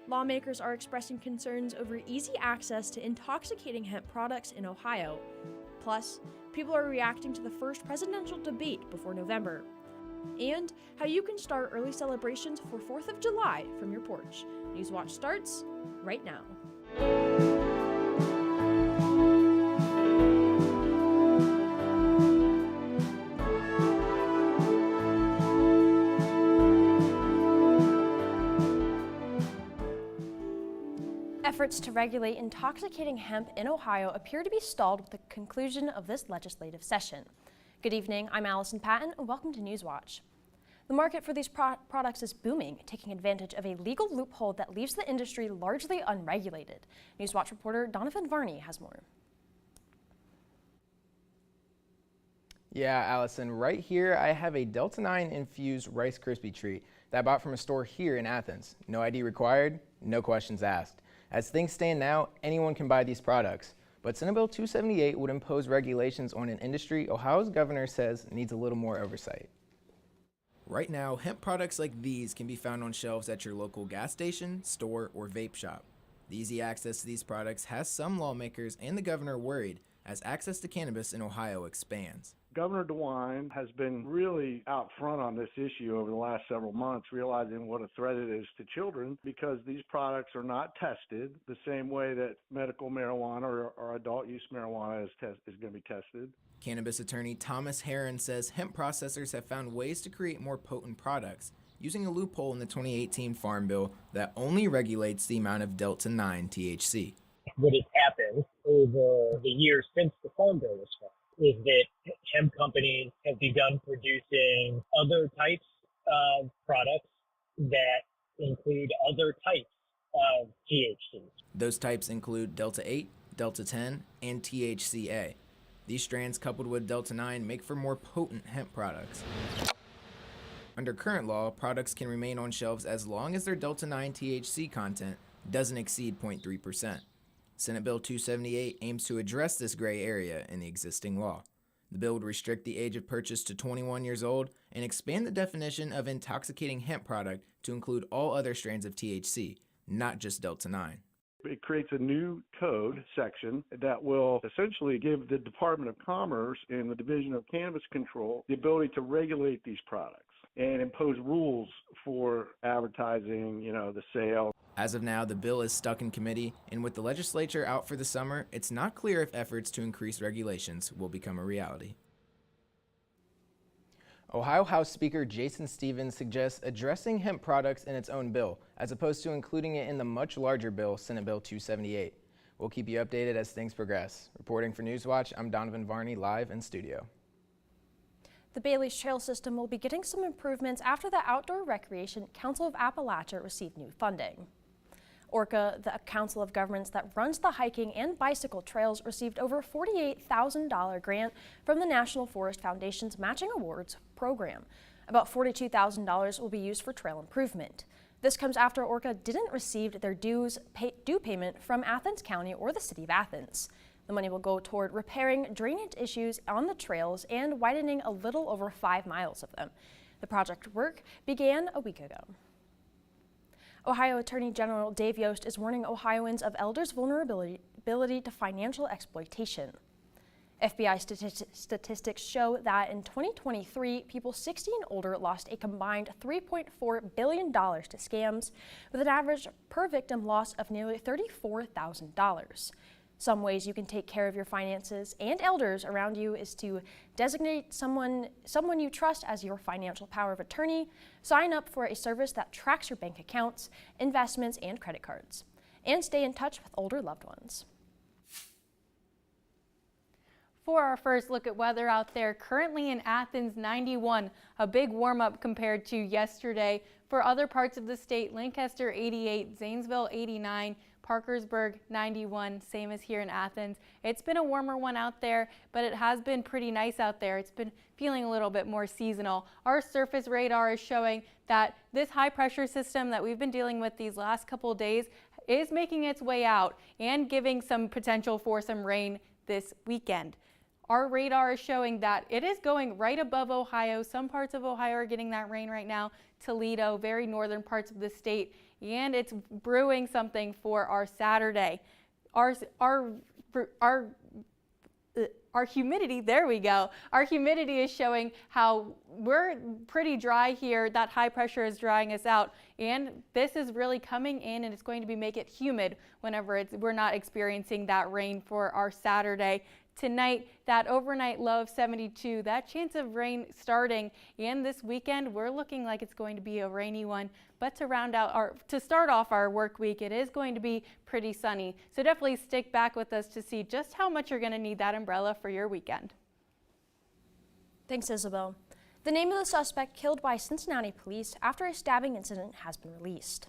Lawmakers are expressing concerns over easy access to intoxicating hemp products in Ohio. Plus, people are reacting to the first presidential debate before November. And how you can start early celebrations for 4th of July from your porch. Newswatch starts right now. Efforts to regulate intoxicating hemp in Ohio appear to be stalled with the conclusion of this legislative session. Good evening, I'm Allison Patton, and welcome to Newswatch. The market for these products is booming, taking advantage of a legal loophole that leaves the industry largely unregulated. Newswatch reporter Donovan Varney has more. Yeah, Allison, right here I have a Delta 9 infused Rice Krispie treat that I bought from a store here in Athens. No ID required, no questions asked. As things stand now, anyone can buy these products. But Senate Bill 278 would impose regulations on an industry Ohio's governor says needs a little more oversight. Right now, hemp products like these can be found on shelves at your local gas station, store, or vape shop. The easy access to these products has some lawmakers and the governor worried as access to cannabis in Ohio expands. Governor DeWine has been really out front on this issue over the last several months, realizing what a threat it is to children because these products are not tested the same way that medical marijuana or adult use marijuana is going to be tested. Cannabis attorney Thomas Herron says hemp processors have found ways to create more potent products using a loophole in the 2018 Farm Bill that only regulates the amount of Delta 9 THC. What has happened over the years since the Farm Bill was passed is that hemp companies have begun producing other types of products that include other types of THC. Those types include Delta 8, Delta 10, and THCA. These strands coupled with Delta 9 make for more potent hemp products. Under current law, products can remain on shelves as long as their Delta 9 THC content doesn't exceed 0.3%. Senate Bill 278 aims to address this gray area in the existing law. The bill would restrict the age of purchase to 21 years old and expand the definition of intoxicating hemp product to include all other strands of THC, not just Delta 9. It creates a new code section that will essentially give the Department of Commerce and the Division of Cannabis Control the ability to regulate these products and impose rules for advertising, the sale. As of now, the bill is stuck in committee, and with the legislature out for the summer, it's not clear if efforts to increase regulations will become a reality. Ohio House Speaker Jason Stephens suggests addressing hemp products in its own bill, as opposed to including it in the much larger bill, Senate Bill 278. We'll keep you updated as things progress. Reporting for Newswatch, I'm Donovan Varney, live in studio. The Bailey's Trail System will be getting some improvements after the Outdoor Recreation Council of Appalachia received new funding. ORCA, the Council of Governments that runs the hiking and bicycle trails, received over $48,000 grant from the National Forest Foundation's Matching Awards program. About $42,000 will be used for trail improvement. This comes after ORCA didn't receive their due payment from Athens County or the City of Athens. The money will go toward repairing drainage issues on the trails and widening a little over 5 miles of them. The project work began a week ago. Ohio Attorney General Dave Yost is warning Ohioans of elders' vulnerability to financial exploitation. FBI statistics show that in 2023, people 60 and older lost a combined $3.4 billion to scams, with an average per victim loss of nearly $34,000. Some ways you can take care of your finances and elders around you is to designate someone you trust as your financial power of attorney, sign up for a service that tracks your bank accounts, investments, and credit cards, and stay in touch with older loved ones. For our first look at weather out there, currently in Athens, 91, a big warm up compared to yesterday. For other parts of the state, Lancaster 88, Zanesville 89, Parkersburg 91, same as here in Athens. It's been a warmer one out there, but it has been pretty nice out there. It's been feeling a little bit more seasonal. Our surface radar is showing that this high pressure system that we've been dealing with these last couple of days is making its way out and giving some potential for some rain this weekend. Our radar is showing that it is going right above Ohio. Some parts of Ohio are getting that rain right now. Toledo, very northern parts of the state, and it's brewing something for our Saturday. Our humidity, there we go. Our humidity is showing how we're pretty dry here. That high pressure is drying us out, and this is really coming in, and it's going to make it humid whenever we're not experiencing that rain for our Saturday. Tonight, that overnight low of 72, that chance of rain starting, and this weekend we're looking like it's going to be a rainy one. But to start off our work week, it is going to be pretty sunny. So definitely stick back with us to see just how much you're going to need that umbrella for your weekend. Thanks, Isabel. The name of the suspect killed by Cincinnati police after a stabbing incident has been released.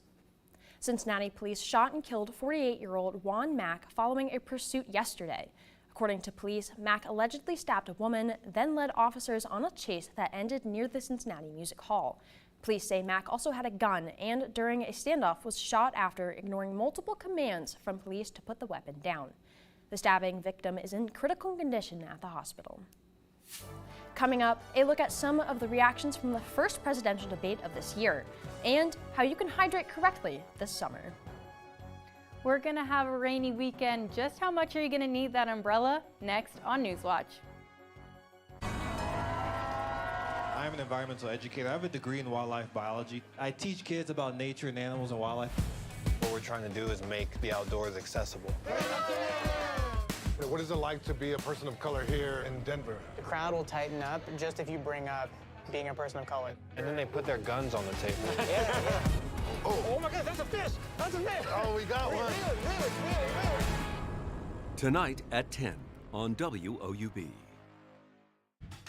Cincinnati police shot and killed 48-year-old Juan Mack following a pursuit yesterday. According to police, Mack allegedly stabbed a woman, then led officers on a chase that ended near the Cincinnati Music Hall. Police say Mack also had a gun and, during a standoff, was shot after ignoring multiple commands from police to put the weapon down. The stabbing victim is in critical condition at the hospital. Coming up, a look at some of the reactions from the first presidential debate of this year and how you can hydrate correctly this summer. We're going to have a rainy weekend. Just how much are you going to need that umbrella? Next on Newswatch. I'm an environmental educator. I have a degree in wildlife biology. I teach kids about nature and animals and wildlife. What we're trying to do is make the outdoors accessible. What is it like to be a person of color here in Denver? The crowd will tighten up just if you bring up being a person of color. And then they put their guns on the table. Yeah. Oh my God, that's a fish! That's a fish! Oh, we got one. Really. Tonight at 10 on WOUB.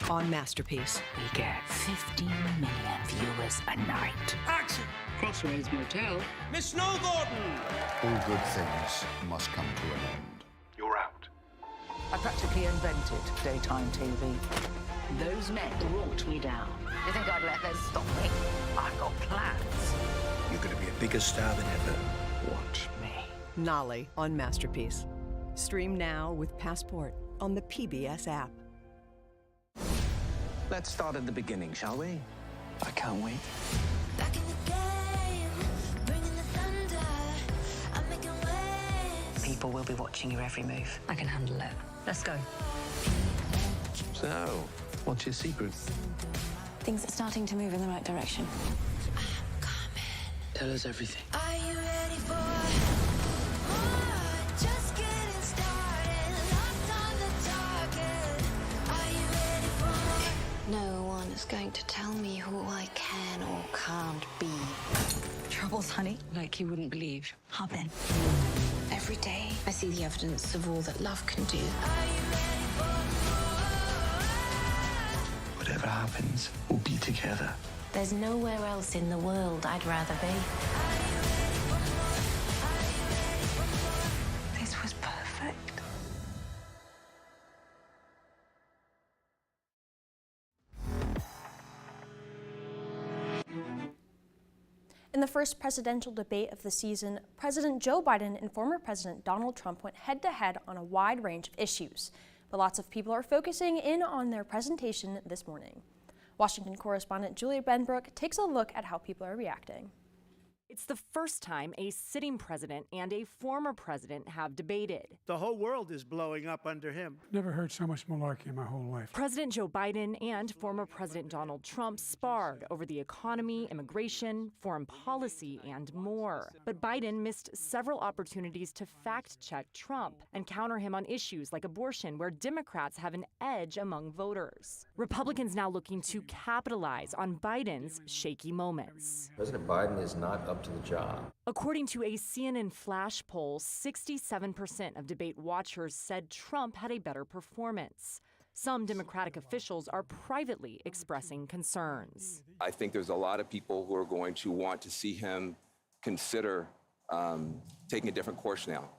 On Masterpiece. We get 15 million viewers a night. Action! Crossroads Motel. Miss Snow Gordon! All good things must come to an end. You're out. I practically invented daytime TV. Those men brought me down. You think I'd let them stop me? I've got plans. You're going to be a bigger star than ever. Watch me. Nolly on Masterpiece. Stream now with Passport on the PBS app. Let's start at the beginning, shall we? I can't wait. Back in the game, bringing the thunder, I'm making waves. People will be watching your every move. I can handle it. Let's go. So, what's your secret? Things are starting to move in the right direction. I'm coming. Tell us everything. Are you ready for more? Just getting started. Locked on the target. Are you ready for more? No one is going to tell me who I can or can't be. Troubles, honey? Like you wouldn't believe. Hop in. Every day, I see the evidence of all that love can do. Whatever happens, we'll be together. There's nowhere else in the world I'd rather be. This was perfect. In the first presidential debate of the season, President Joe Biden and former President Donald Trump went head-to-head on a wide range of issues. But lots of people are focusing in on their presentation this morning. Washington correspondent Julia Benbrook takes a look at how people are reacting. It's the first time a sitting president and a former president have debated. The whole world is blowing up under him. Never heard so much malarkey in my whole life. President Joe Biden and former President Donald Trump sparred over the economy, immigration, foreign policy, and more. But Biden missed several opportunities to fact-check Trump and counter him on issues like abortion, where Democrats have an edge among voters. Republicans now looking to capitalize on Biden's shaky moments. President Biden is not up to the job. According to a CNN flash poll, 67% of debate watchers said Trump had a better performance. Some Democratic officials are privately expressing concerns. I think there's a lot of people who are going to want to see him consider taking a different course now.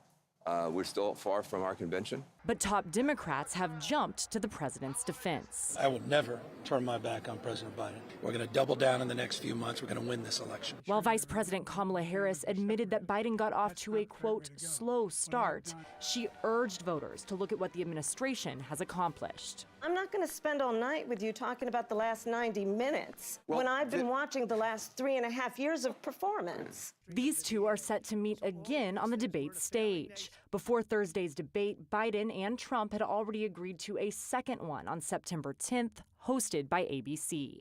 We're still far from our convention. But top Democrats have jumped to the president's defense. I will never turn my back on President Biden. We're going to double down in the next few months. We're going to win this election. While Vice President Kamala Harris admitted that Biden got off to a, quote, slow start, she urged voters to look at what the administration has accomplished. I'm not going to spend all night with you talking about the last 90 minutes Well, when I've been watching the last 3.5 years of performance. These two are set to meet again on the debate stage. Before Thursday's debate, Biden and Trump had already agreed to a second one on September 10th, hosted by ABC.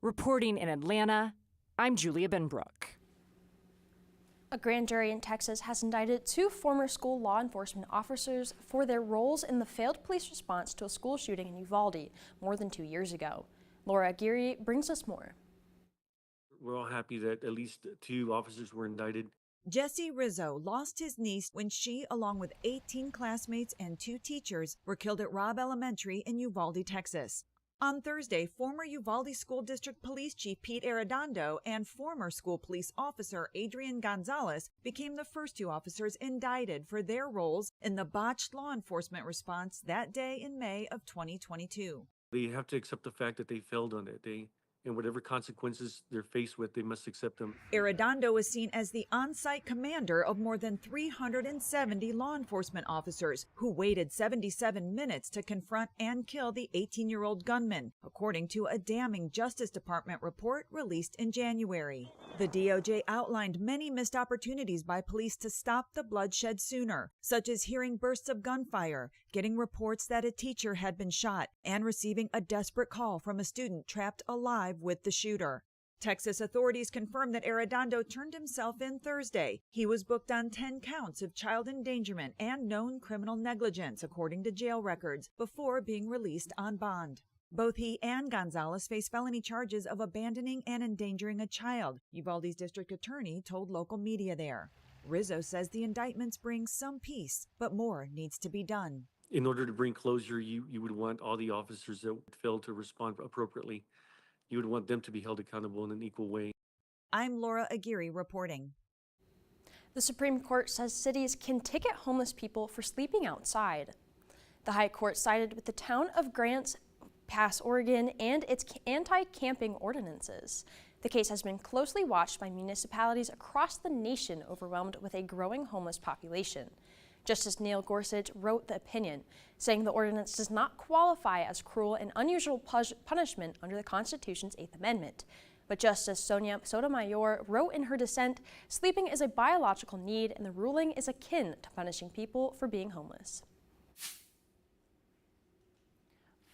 Reporting in Atlanta, I'm Julia Benbrook. A grand jury in Texas has indicted 2 former school law enforcement officers for their roles in the failed police response to a school shooting in Uvalde more than 2 years ago. Laura Aguirre brings us more. We're all happy that at least 2 officers were indicted. Jesse Rizzo lost his niece when she, along with 18 classmates and 2 teachers, were killed at Robb Elementary in Uvalde, Texas. On Thursday, former Uvalde School District Police Chief Pete Arredondo and former school police officer Adrian Gonzalez became the first 2 officers indicted for their roles in the botched law enforcement response that day in May of 2022. They have to accept the fact that they failed on it. And whatever consequences they're faced with, they must accept them. Arredondo was seen as the on-site commander of more than 370 law enforcement officers who waited 77 minutes to confront and kill the 18-year-old gunman, according to a damning Justice Department report released in January. The DOJ outlined many missed opportunities by police to stop the bloodshed sooner, such as hearing bursts of gunfire, getting reports that a teacher had been shot, and receiving a desperate call from a student trapped alive with the shooter. Texas authorities confirmed that Arredondo turned himself in Thursday. He was booked on 10 counts of child endangerment and known criminal negligence, according to jail records, before being released on bond. Both he and Gonzalez face felony charges of abandoning and endangering a child, Uvalde's district attorney told local media there. Rizzo says the indictments bring some peace, but more needs to be done. In order to bring closure, you would want all the officers that failed to respond appropriately. You would want them to be held accountable in an equal way. I'm Laura Aguirre reporting. The Supreme Court says cities can ticket homeless people for sleeping outside. The High Court sided with the town of Grants Pass, Oregon, and its anti-camping ordinances. The case has been closely watched by municipalities across the nation overwhelmed with a growing homeless population. Justice Neil Gorsuch wrote the opinion, saying the ordinance does not qualify as cruel and unusual punishment under the Constitution's 8th Amendment. But Justice Sonia Sotomayor wrote in her dissent, sleeping is a biological need and the ruling is akin to punishing people for being homeless.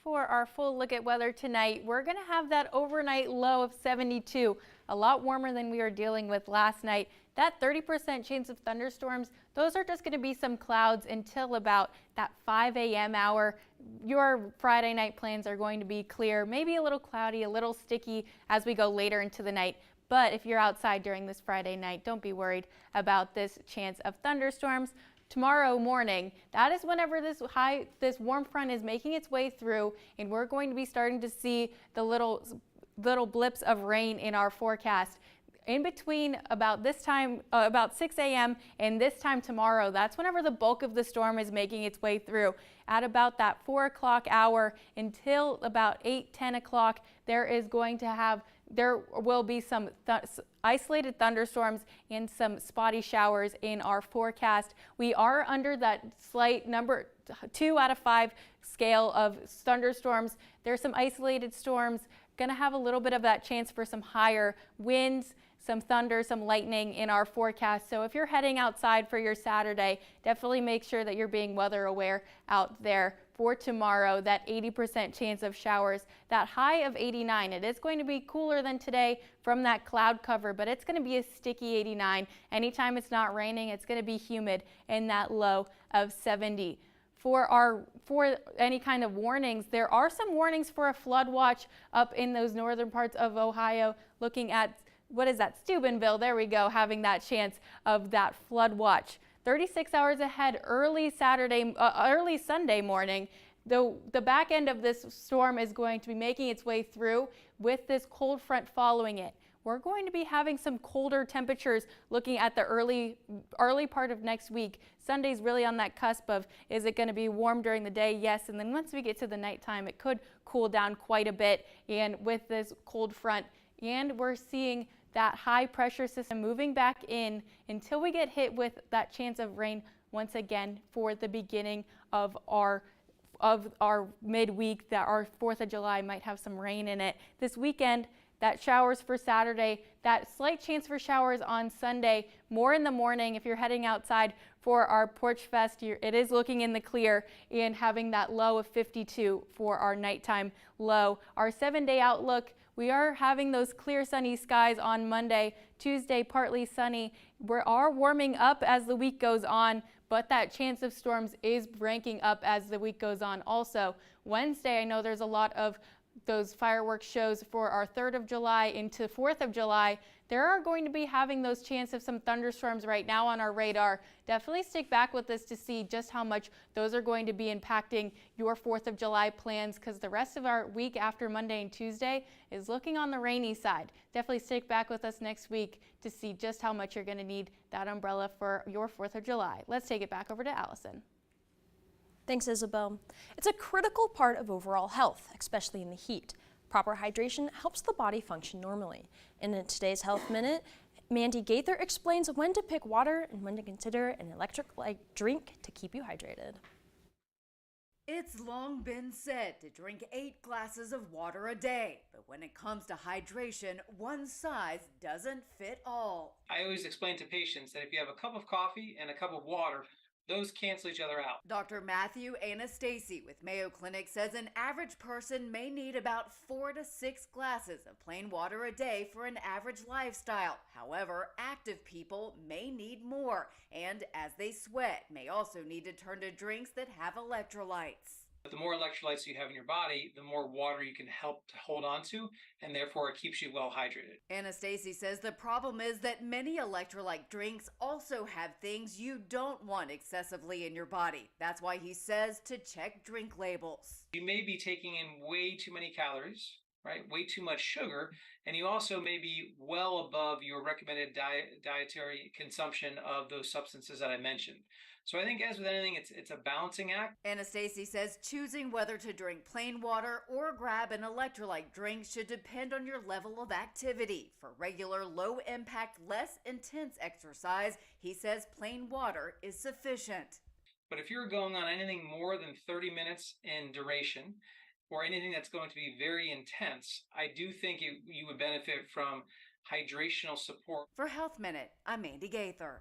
For our full look at weather tonight, we're going to have that overnight low of 72, a lot warmer than we were dealing with last night. That 30% chance of thunderstorms, those are just going to be some clouds until about that 5 a.m. hour. Your Friday night plans are going to be clear, maybe a little cloudy, a little sticky as we go later into the night. But if you're outside during this Friday night, don't be worried about this chance of thunderstorms. Tomorrow morning, that is whenever this warm front is making its way through, and we're going to be starting to see the little blips of rain in our forecast. In between about this time, about 6 a.m. and this time tomorrow, that's whenever the bulk of the storm is making its way through. At about that 4 o'clock hour until about 10 o'clock, there will be some isolated thunderstorms and some spotty showers in our forecast. We are under that slight number 2 out of 5 scale of thunderstorms. There's some isolated storms, going to have a little bit of that chance for some higher winds, some thunder, some lightning in our forecast. So if you're heading outside for your Saturday, definitely make sure that you're being weather aware out there. For tomorrow, that 80% chance of showers, that high of 89. It is going to be cooler than today from that cloud cover, but it's going to be a sticky 89. Anytime it's not raining, it's going to be humid in that low of 70. For any kind of warnings, there are some warnings for a flood watch up in those northern parts of Ohio, looking at, what is that, Steubenville, there we go, having that chance of that flood watch. 36 hours ahead, early Sunday morning, the back end of this storm is going to be making its way through with this cold front following it. We're going to be having some colder temperatures looking at the early part of next week. Sunday's really on that cusp of, is it going to be warm during the day? Yes, and then once we get to the nighttime, it could cool down quite a bit. And with this cold front, and we're seeing that high pressure system moving back in until we get hit with that chance of rain once again for the beginning of our of our midweek that our 4th of July might have some rain in it. This weekend, that showers for Saturday, that slight chance for showers on Sunday, more in the morning if you're heading outside for our Porch Fest. It is looking in the clear and having that low of 52 for our nighttime low. Our 7-day outlook, we are having those clear sunny skies on Monday. Tuesday, partly sunny. We are warming up as the week goes on, but that chance of storms is ranking up as the week goes on also. Wednesday, I know there's a lot of those fireworks shows for our 3rd of July into 4th of July. There are going to be having those chance of some thunderstorms right now on our radar. Definitely stick back with us to see just how much those are going to be impacting your 4th of July plans, because the rest of our week after Monday and Tuesday is looking on the rainy side. Definitely stick back with us next week to see just how much you're going to need that umbrella for your 4th of July. Let's take it back over to Allison. Thanks, Isabel. It's a critical part of overall health, especially in the heat. Proper hydration helps the body function normally. And in today's Health Minute, Mandy Gaither explains when to pick water and when to consider an electrolyte drink to keep you hydrated. It's long been said to drink 8 glasses of water a day, but when it comes to hydration, one size doesn't fit all. I always explain to patients that if you have a cup of coffee and a cup of water, those cancel each other out. Dr. Matthew Anastasi with Mayo Clinic says an average person may need about 4 to 6 glasses of plain water a day for an average lifestyle. However, active people may need more, and as they sweat, may also need to turn to drinks that have electrolytes. The more electrolytes you have in your body, the more water you can help to hold on to, and therefore it keeps you well hydrated. Anastasi says the problem is that many electrolyte drinks also have things you don't want excessively in your body. That's why he says to check drink labels. You may be taking in way too many calories, right? Way too much sugar, and you also may be well above your recommended dietary consumption of those substances that I mentioned. So I think, as with anything, it's a balancing act. Anastasi says choosing whether to drink plain water or grab an electrolyte drink should depend on your level of activity. For regular, low-impact, less intense exercise, he says plain water is sufficient. But if you're going on anything more than 30 minutes in duration, or anything that's going to be very intense, I do think you would benefit from hydrational support. For Health Minute, I'm Mandy Gaither.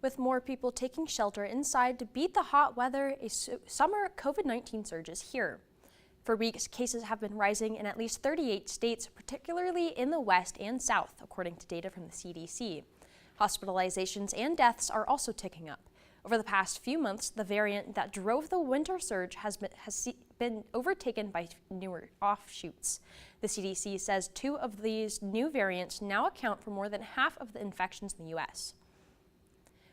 With more people taking shelter inside to beat the hot weather, a summer COVID-19 surge is here. For weeks, cases have been rising in at least 38 states, particularly in the West and South, according to data from the CDC. Hospitalizations and deaths are also ticking up. Over the past few months, the variant that drove the winter surge has been overtaken by newer offshoots. The CDC says 2 of these new variants now account for more than half of the infections in the U.S.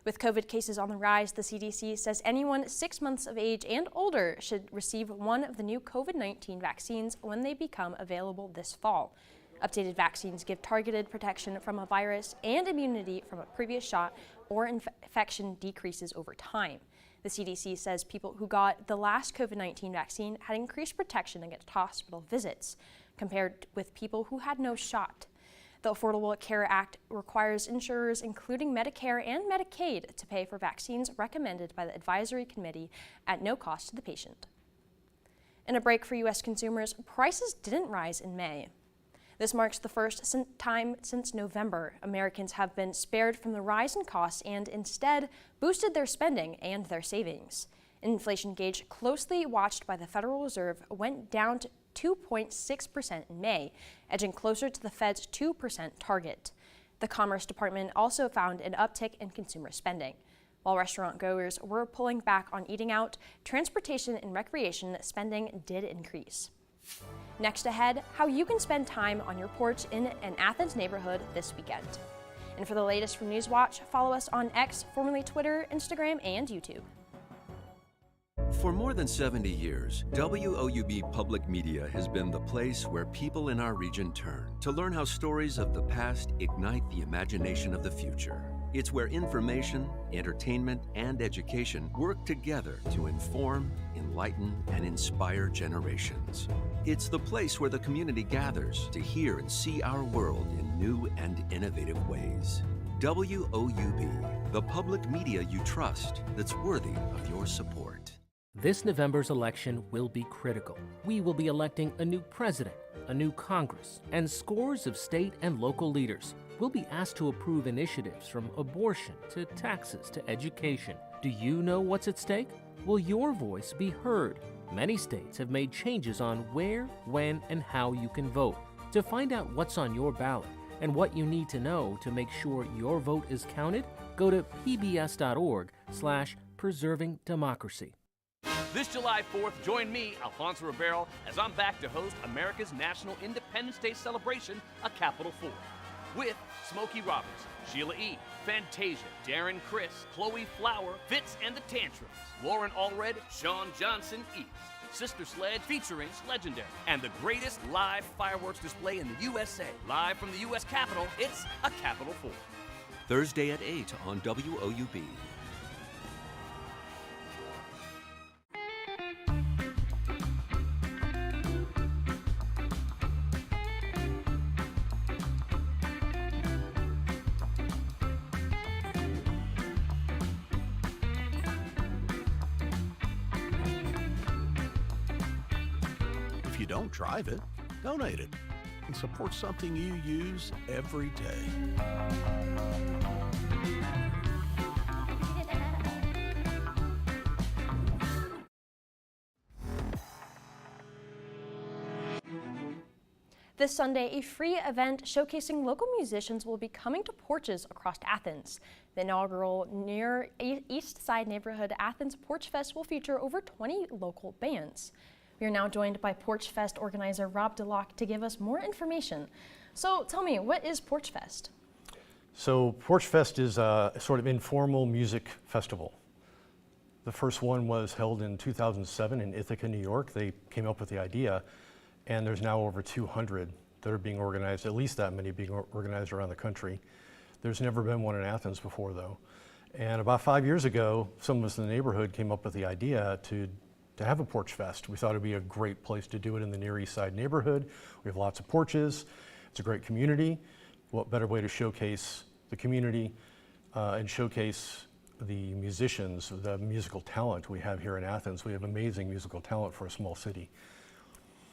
With COVID cases on the rise, the CDC says anyone 6 months of age and older should receive one of the new COVID-19 vaccines when they become available this fall. Updated vaccines give targeted protection from a virus and immunity from a previous shot or infection decreases over time. The CDC says people who got the last COVID-19 vaccine had increased protection against hospital visits compared with people who had no shot. The Affordable Care Act requires insurers, including Medicare and Medicaid, to pay for vaccines recommended by the advisory committee at no cost to the patient. In a break for U.S. consumers, prices didn't rise in May. This marks the first time since November Americans have been spared from the rise in costs and instead boosted their spending and their savings. An inflation gauge closely watched by the Federal Reserve went down to 2.6% in May, edging closer to the Fed's 2% target. The Commerce Department also found an uptick in consumer spending. While restaurant goers were pulling back on eating out, transportation and recreation spending did increase. Next ahead, how you can spend time on your porch in an Athens neighborhood this weekend. And for the latest from Newswatch, follow us on X, formerly Twitter, Instagram, and YouTube. For more than 70 years, WOUB Public Media has been the place where people in our region turn to learn how stories of the past ignite the imagination of the future. It's where information, entertainment, and education work together to inform, enlighten, and inspire generations. It's the place where the community gathers to hear and see our world in new and innovative ways. WOUB, the public media you trust that's worthy of your support. This November's election will be critical. We will be electing a new president, a new Congress, and scores of state and local leaders. We'll be asked to approve initiatives from abortion to taxes to education. Do you know what's at stake? Will your voice be heard? Many states have made changes on where, when, and how you can vote. To find out what's on your ballot and what you need to know to make sure your vote is counted, go to pbs.org/preservingdemocracy. This July 4th, join me, Alfonso Ribeiro, as I'm back to host America's National Independence Day celebration, A Capital 4. With Smokey Robinson, Sheila E., Fantasia, Darren Criss, Chloe Flower, Fitz and the Tantrums, Lauren Allred, Sean Johnson East, Sister Sledge featuring Legendary, and the greatest live fireworks display in the USA. Live from the U.S. Capitol, it's A Capital 4. Thursday at 8 on WOUB. If you don't drive it, donate it and support something you use every day. This Sunday, a free event showcasing local musicians will be coming to porches across Athens. The inaugural Near East Side neighborhood Athens Porch Fest will feature over 20 local bands. We are now joined by Porch Fest organizer Rob DeLocke to give us more information. So tell me, what is Porch Fest? So Porch Fest is a sort of informal music festival. The first one was held in 2007 in Ithaca, New York. They came up with the idea, and there's now over 200 that are being organized, at least that many being organized around the country. There's never been one in Athens before, though. And about 5 years ago, some of us in the neighborhood came up with the idea to have a Porch Fest. We thought it'd be a great place to do it in the Near East Side neighborhood. We have lots of porches. It's a great community. What better way to showcase the community and showcase the musicians, the musical talent we have here in Athens. We have amazing musical talent for a small city.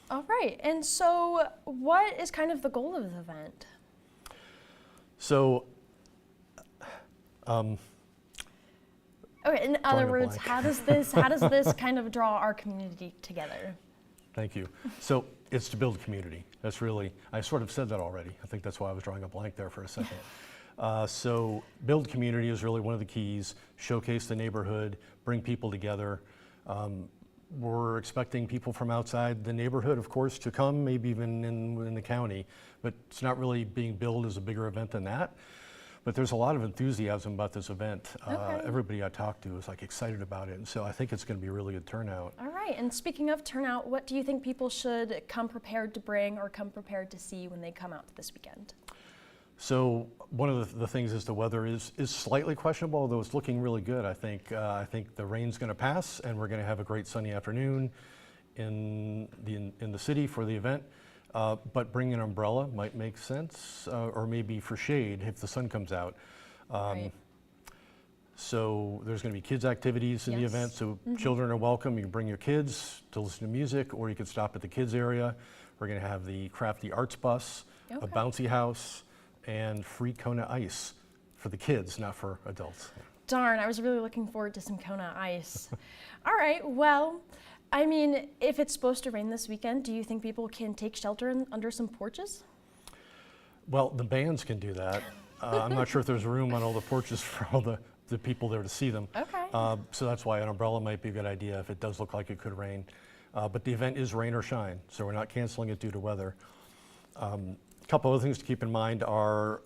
All right, and so what is kind of the goal of the event? So, okay, in other words, how does this kind of draw our community together? Thank you. So it's to build a community. That's really, I sort of said that already. I think that's why I was drawing a blank there for a second. So build community is really one of the keys. Showcase the neighborhood, bring people together. We're expecting people from outside the neighborhood, of course, to come, maybe even in the county, but it's not really being billed as a bigger event than that. But there's a lot of enthusiasm about this event. Okay. Everybody I talked to is like excited about it, and so I think it's going to be a really good turnout. All right, and speaking of turnout, what do you think people should come prepared to bring or come prepared to see when they come out this weekend? So one of the things is the weather is slightly questionable, although it's looking really good. I think the rain's going to pass, and we're going to have a great sunny afternoon in the city for the event. But bring an umbrella might make sense, or maybe for shade if the sun comes out. Right. So there's going to be kids' activities in the event, so children are welcome. You can bring your kids to listen to music, or you can stop at the kids' area. We're going to have the Crafty Arts Bus, a bouncy house, and free Kona ice for the kids, not for adults. Darn, I was really looking forward to some Kona ice. All right, well, I mean, if it's supposed to rain this weekend, do you think people can take shelter under some porches? Well, the bands can do that. I'm not sure if there's room on all the porches for all the people there to see them. Okay. So that's why an umbrella might be a good idea if it does look like it could rain. But the event is rain or shine, so we're not canceling it due to weather. A couple other things to keep in mind are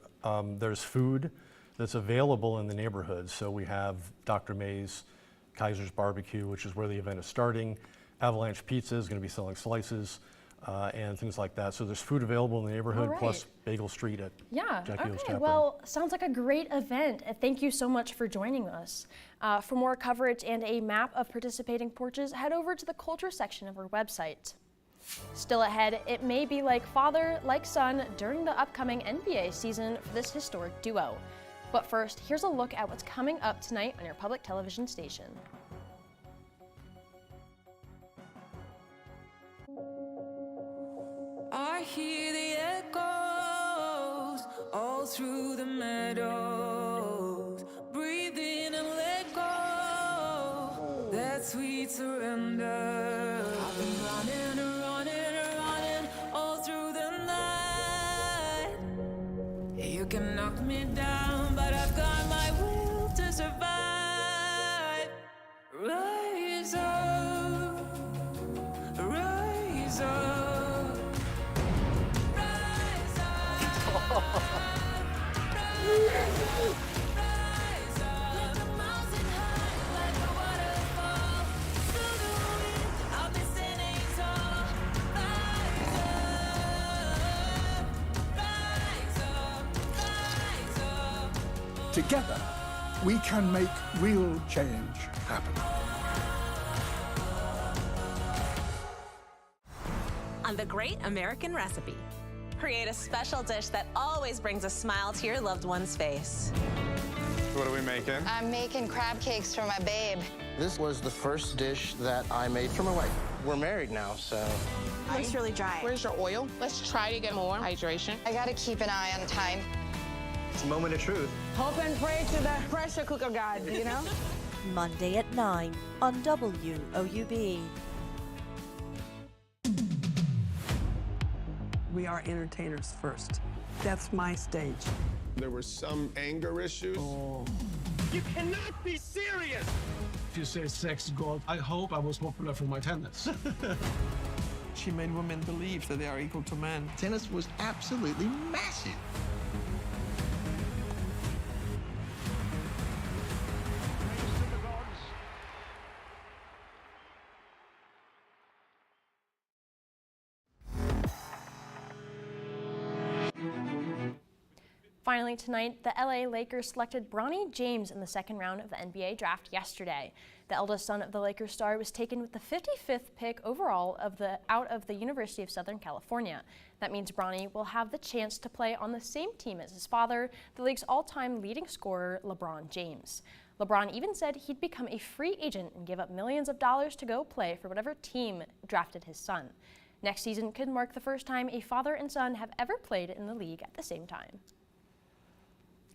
there's food that's available in the neighborhood. So we have Dr. May's Kaiser's Barbecue, which is where the event is starting. Avalanche Pizza is going to be selling slices and things like that. So there's food available in the neighborhood, plus Bagel Street at Jackie O's Tap Room. Well, sounds like a great event. Thank you so much for joining us. For more coverage and a map of participating porches, head over to the culture section of our website. Still ahead, it may be like father, like son during the upcoming NBA season for this historic duo. But first, here's a look at what's coming up tonight on your public television station. breathe in and let go. That sweet surrender. I've been running, running, running all through the night. You can knock me down, but I've got my will to survive. Rise up, rise up, rise up. Together, we can make real change happen. On The Great American Recipe, create a special dish that always brings a smile to your loved one's face. What are we making? I'm making crab cakes for my babe. This was the first dish that I made for my wife. We're married now, so. Looks really dry. Where's your oil? Let's try to get more hydration. I gotta keep an eye on time. It's a moment of truth. Hope and pray to the pressure cooker god, you know? Monday at 9 on WOUB. We are entertainers first. That's my stage. There were some anger issues. You cannot be serious! If you say sex god, I hope I was popular for my tennis. She made women believe that they are equal to men. Tennis was absolutely massive. Finally tonight, the LA Lakers selected Bronny James in the second round of the NBA draft yesterday. The eldest son of the Lakers star was taken with the 55th pick overall out of the University of Southern California. That means Bronny will have the chance to play on the same team as his father, the league's all-time leading scorer, LeBron James. LeBron even said he'd become a free agent and give up millions of dollars to go play for whatever team drafted his son. Next season could mark the first time a father and son have ever played in the league at the same time.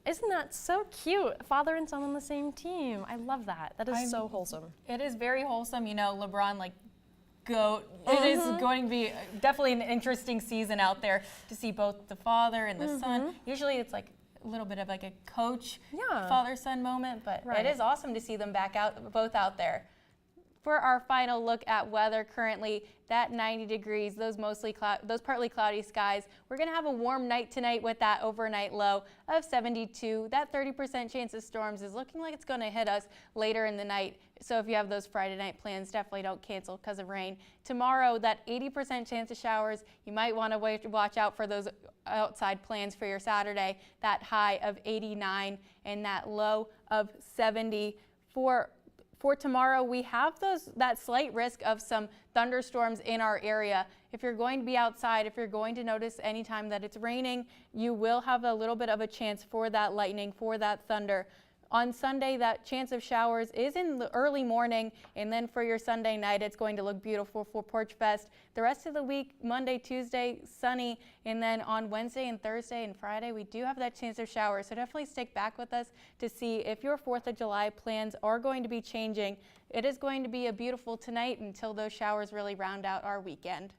Isn't that so cute? Father and son on the same team. I love that. That is so wholesome. It is very wholesome. You know, LeBron, like, GOAT. It is going to be definitely an interesting season out there to see both the father and the son. Usually it's like a little bit of like a coach, father-son moment, but it is awesome to see them both out there. For our final look at weather currently, that 90 degrees, those partly cloudy skies. We're going to have a warm night tonight with that overnight low of 72. That 30% chance of storms is looking like it's going to hit us later in the night. So if you have those Friday night plans, definitely don't cancel because of rain. Tomorrow, that 80% chance of showers. You might want to watch out for those outside plans for your Saturday. That high of 89 and that low of 70. For tomorrow, we have that slight risk of some thunderstorms in our area. If you're going to be outside, if you're going to notice anytime that it's raining, you will have a little bit of a chance for that lightning, for that thunder. On Sunday, that chance of showers is in the early morning, and then for your Sunday night, it's going to look beautiful for Porch Fest. The rest of the week, Monday, Tuesday, sunny, and then on Wednesday and Thursday and Friday, we do have that chance of showers. So definitely stick back with us to see if your 4th of July plans are going to be changing. It is going to be a beautiful tonight until those showers really round out our weekend.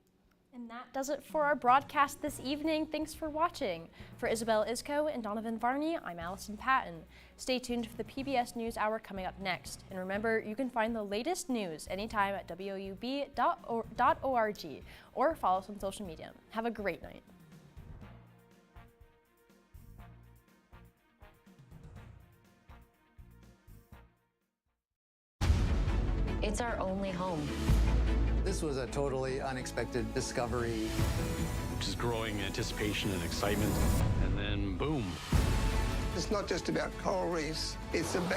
And that does it for our broadcast this evening. Thanks for watching. For Isabel Isco and Donovan Varney, I'm Allison Patton. Stay tuned for the PBS News Hour coming up next. And remember, you can find the latest news anytime at woub.org or follow us on social media. Have a great night. It's our only home. This was a totally unexpected discovery. Just growing anticipation and excitement, and then boom. It's not just about coral reefs, it's about